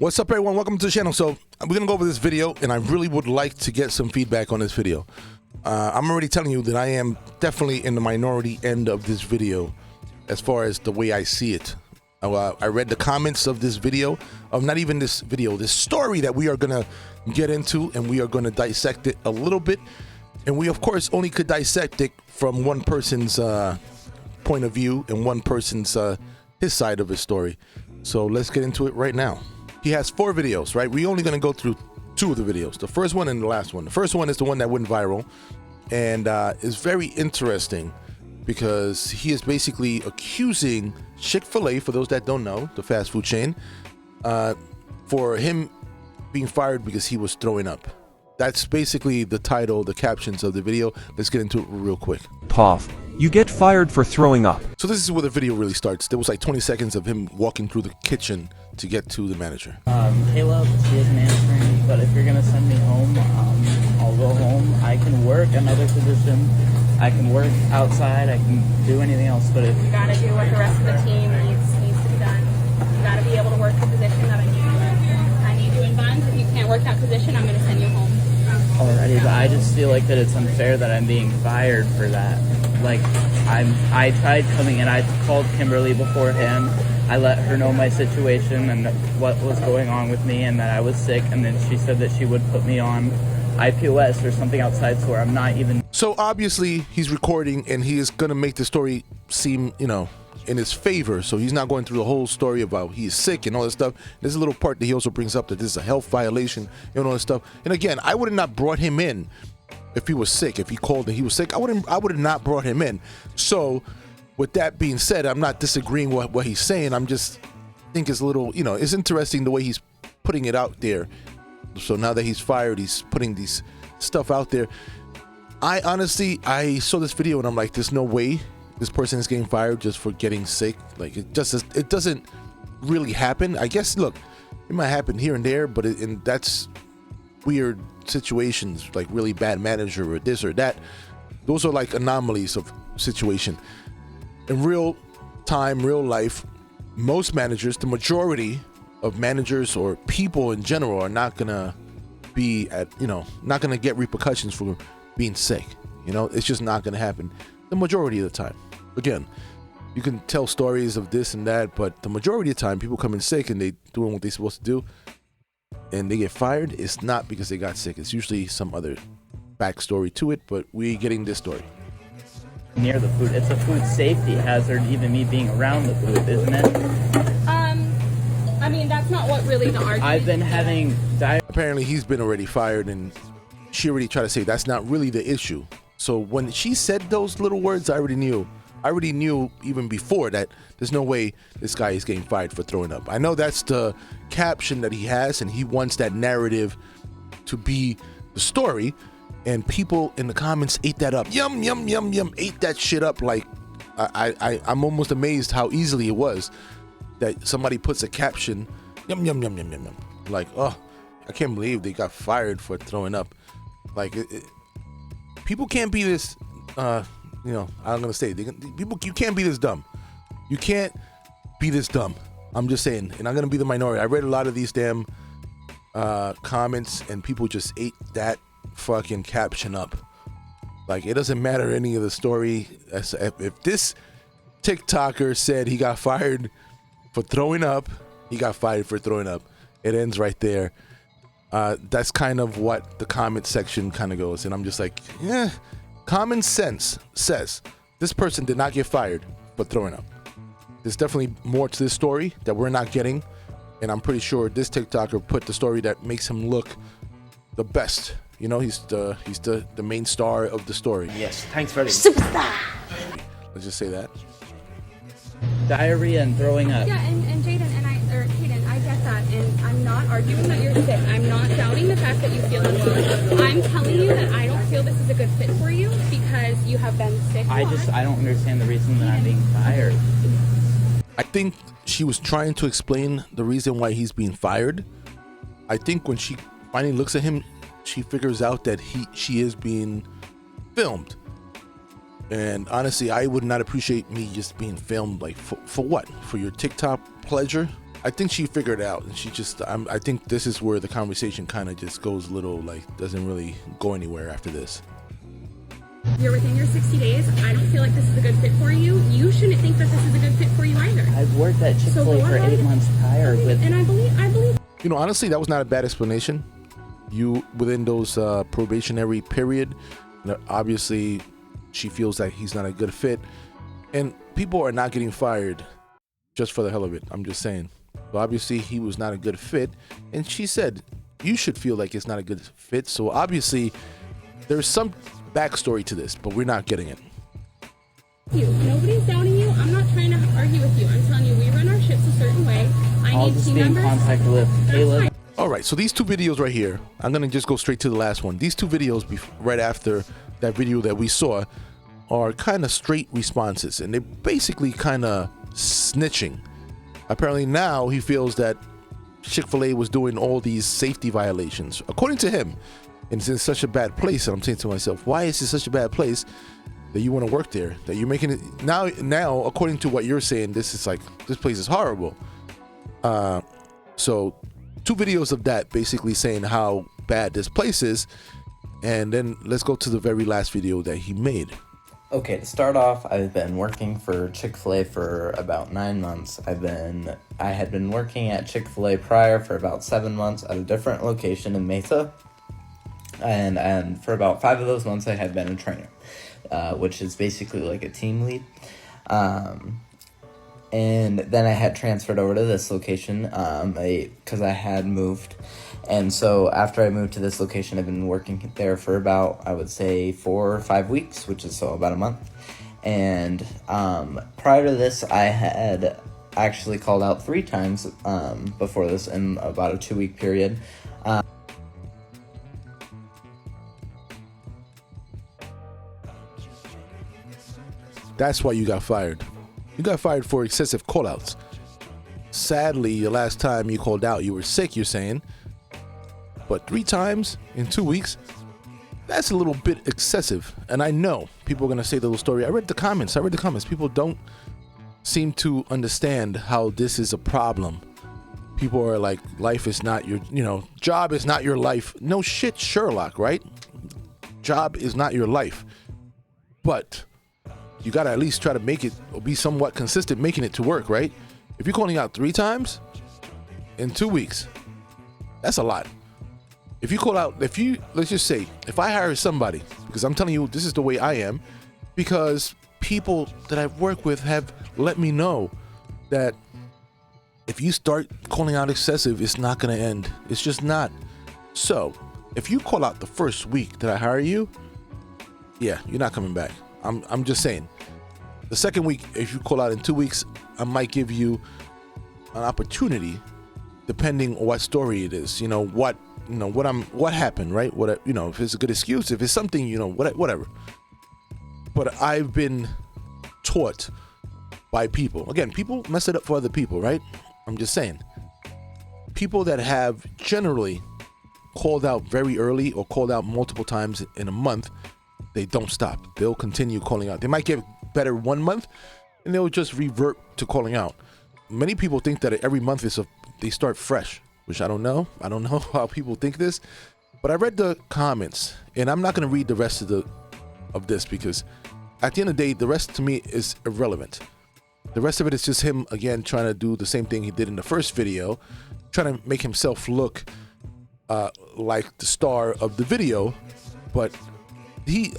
What's up, everyone? Welcome to the channel. So we're gonna go over this video, and I really would like to get some feedback on this video. I'm already telling you that I am definitely in the minority end of this video as far as the way I see it. I read the comments of this video, of not even this video, this story that we are gonna get into, and we are gonna dissect it a little bit. And we, of course, only could dissect it from one person's point of view and one person's his side of his story. So let's get into it right now. He has 4 videos, right? We're only going to go through 2 of the videos, the first one and the last one. The first one is the one that went viral, and is very interesting because he is basically accusing Chick-fil-A, for those that don't know, the fast food chain, for him being fired because he was throwing up. That's basically the title, the captions of the video. Let's get into it real quick. Puff, you get fired for throwing up. So this is where the video really starts. There was like 20 seconds of him walking through the kitchen to get to the manager. Caleb, she isn't answering, but if you're gonna send me home, I'll go home. I can work another position. I can work outside. I can do anything else, but if... You gotta do what the rest of the team needs to be done. You gotta be able to work the position that I need you in. I need you in Buns. If you can't work that position, I'm gonna send you home. Alrighty, but I just feel like that it's unfair that I'm being fired for that. Like, I tried coming in. I called Kimberly beforehand. I let her know my situation and what was going on with me and that I was sick, and then she said that she would put me on IPOS or something outside, so I'm not even... So obviously he's recording, and he is gonna make the story seem, you know, in his favor. So he's not going through the whole story about he's sick and all this stuff. There's a little part that he also brings up that this is a health violation and all this stuff. And again, I would have not brought him in if he was sick. If he called and he was sick, I would have not brought him in. So with that being said, I'm not disagreeing with what he's saying. I'm just think it's a little, you know, it's interesting the way he's putting it out there. So now that he's fired, he's putting these stuff out there. I honestly saw this video and I'm like, there's no way this person is getting fired just for getting sick. Like, it doesn't really happen. I guess, look, it might happen here and there, but and that's weird situations, like really bad manager or this or that. Those are like anomalies of situation. In real time, real life, most managers, the majority of managers or people in general are not gonna be at, you know, not gonna get repercussions for being sick. You know, it's just not gonna happen the majority of the time. Again, you can tell stories of this and that, but the majority of the time people come in sick and they doing what they're supposed to do and they get fired. It's not because they got sick. It's usually some other backstory to it, but we're getting this story. Near the food. It's a food safety hazard, even me being around the food, isn't it? I mean, that's not what really the argument I've been is. having Apparently he's been already fired, and she already tried to say that's not really the issue. So when she said those little words, I already knew even before that there's no way this guy is getting fired for throwing up. I know that's the caption that he has, and he wants that narrative to be the story, and people in the comments ate that up. Yum, yum, yum, yum, ate that shit up. Like, I'm almost amazed how easily it was that somebody puts a caption, yum, yum, yum, yum, yum, yum. Like, oh, I can't believe they got fired for throwing up. Like, people can't be this, you know, I'm gonna say, people, you can't be this dumb. You can't be this dumb. I'm just saying, and I'm gonna be the minority. I read a lot of these damn comments, and people just ate that fucking caption up. Like, it doesn't matter any of the story. If this TikToker said he got fired for throwing up, he got fired for throwing up. It ends right there. That's kind of what the comment section kind of goes, and I'm just like, yeah. Common sense says this person did not get fired for throwing up. There's definitely more to this story that we're not getting, and I'm pretty sure this TikToker put the story that makes him look the best. You know, he's the main star of the story. Yes, thanks very much. Superstar! Let's just say that. diarrhea and throwing up. Yeah, and Jaden or Kaden, I get that, and I'm not arguing that you're sick. I'm not doubting the fact that you feel unwell. I'm telling you that I don't feel this is a good fit for you because you have been sick. I don't understand the reason that I'm being fired. I think she was trying to explain the reason why he's being fired. I think when she finally looks at him, she figures out that she is being filmed. And honestly, I would not appreciate me just being filmed. Like, for what? For your TikTok pleasure? I think she figured it out, and she just. I think this is where the conversation kind of just goes a little like doesn't really go anywhere after this. You're within your 60 days. I don't feel like this is a good fit for you. You shouldn't think that this is a good fit for you either. I've worked at Chick-fil-A So go for ahead. 8 months prior with. And I believe. You know, honestly, that was not a bad explanation. You within those probationary period, obviously, she feels that he's not a good fit, and people are not getting fired just for the hell of it. I'm just saying. So obviously, he was not a good fit, and she said you should feel like it's not a good fit. So obviously, there's some backstory to this, but we're not getting it. Nobody's doubting you. I'm not trying to argue with you. I'm telling you, we run our ships a certain way. I'll just team be in members. contact with That's Caleb. fine. All right, so these two videos right here, I'm gonna just go straight to the last one. These two videos right after that video that we saw are kind of straight responses, and they're basically kind of snitching. Apparently now he feels that Chick-fil-A was doing all these safety violations, according to him, and it's in such a bad place. And I'm saying to myself, why is it such a bad place that you want to work there? That you're making it now, according to what you're saying, this place is horrible. So two videos of that basically saying how bad this place is, and then let's go to the very last video that he made. Okay, to start off, I've been working for Chick-fil-A for about 9 months. I had been working at Chick-fil-A prior for about 7 months at a different location in Mesa. And for about 5 of those months, I had been a trainer, which is basically like a team lead. And then I had transferred over to this location because I had moved. And so after I moved to this location, I've been working there for about, I would say, 4 or 5 weeks, which is so about a month. And prior to this, I had actually called out 3 times before this in about a 2-week period. That's why you got fired. You got fired for excessive callouts. Sadly, the last time you called out, you were sick, you're saying. But 3 times in 2 weeks, that's a little bit excessive. And I know people are going to say the little story. I read the comments. People don't seem to understand how this is a problem. People are like, life is not your, job is not your life. No shit, Sherlock, right? Job is not your life. But you got to at least try to make it or be somewhat consistent making it to work, right? If you're calling out 3 times in 2 weeks, that's a lot. If you call out, let's just say, if I hire somebody, because I'm telling you, this is the way I am, because people that I've worked with have let me know that if you start calling out excessive, it's not going to end. It's just not. So if you call out the first week that I hire you, yeah, you're not coming back. I'm just saying. The second week, if you call out in 2 weeks, I might give you an opportunity, depending on what story it is. What happened, right? If it's a good excuse, if it's something, whatever. But I've been taught by people. Again, people mess it up for other people, right? I'm just saying. People that have generally called out very early or called out multiple times in a month, they don't stop. They'll continue calling out. They might get better 1 month, and they'll just revert to calling out. Many people think that every month they start fresh, which I don't know. I don't know how people think this, but I read the comments, and I'm not going to read the rest of this because at the end of the day, the rest to me is irrelevant. The rest of it is just him again trying to do the same thing he did in the first video, trying to make himself look like the star of the video, but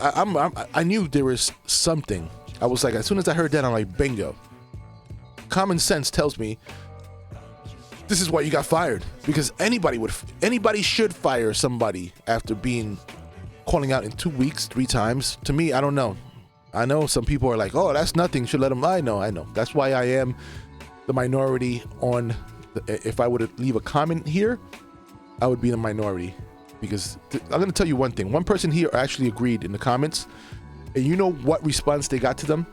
I knew there was something. I was like, as soon as I heard that, I'm like, bingo. Common sense tells me this is why you got fired, because anybody should fire somebody after calling out in 2 weeks 3 times. To me, I don't know. I know some people are like, oh, that's nothing, should let them. I know. That's why I am the minority if I would leave a comment here, I would be the minority. Because I'm going to tell you one thing. One person here actually agreed in the comments. And you know what response they got to them?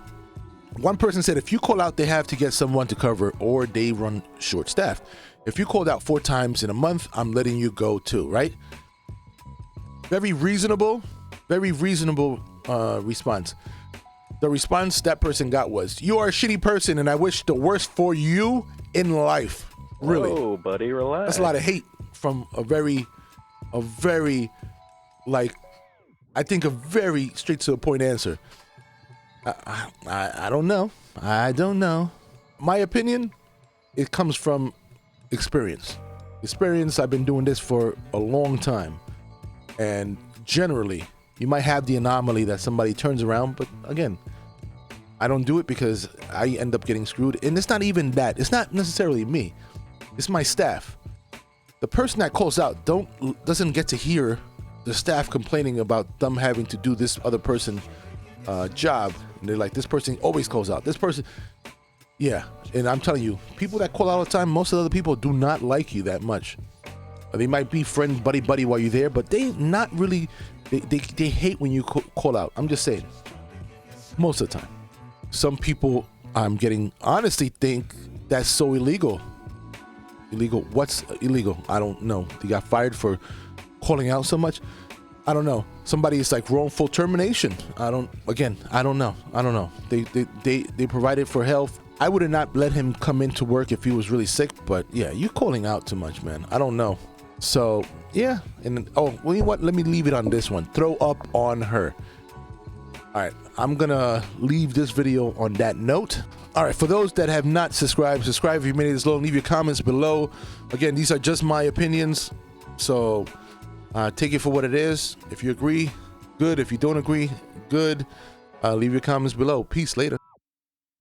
One person said, if you call out, they have to get someone to cover or they run short staffed. If you called out 4 times in a month, I'm letting you go too, right? Very reasonable response. The response that person got was, you are a shitty person and I wish the worst for you in life. Really. Whoa, buddy, relax. That's a lot of hate from a very, like, I think a very straight to the point answer. I don't know. I don't know. My opinion, it comes from experience. Experience, I've been doing this for a long time. And generally, you might have the anomaly that somebody turns around, but again, I don't do it because I end up getting screwed. And it's not even that. It's not necessarily me. It's my staff. The person that calls out doesn't get to hear the staff complaining about them having to do this other person job. And they're like, this person always calls out. This person, yeah. And I'm telling you, people that call out all the time, most of the other people do not like you that much. They might be friend, buddy while you're there, but they not really, they hate when you call out. I'm just saying, most of the time. Some people, honestly think that's so illegal. Illegal? What's illegal? I don't know. They got fired for calling out so much? I don't know. Somebody is like wrongful termination. I don't know. They provided for health. I would have not let him come into work if he was really sick, but yeah, you calling out too much, man. I don't know. So yeah, and well, you know what? Let me leave it on this one. Throw up on her. All right, I'm gonna leave this video on that note. All right, for those that have not subscribed if you made it this long, leave your comments below. Again, these are just my opinions, so take it for what it is. If you agree, good. If you don't agree, good. Leave your comments below. Peace. Later.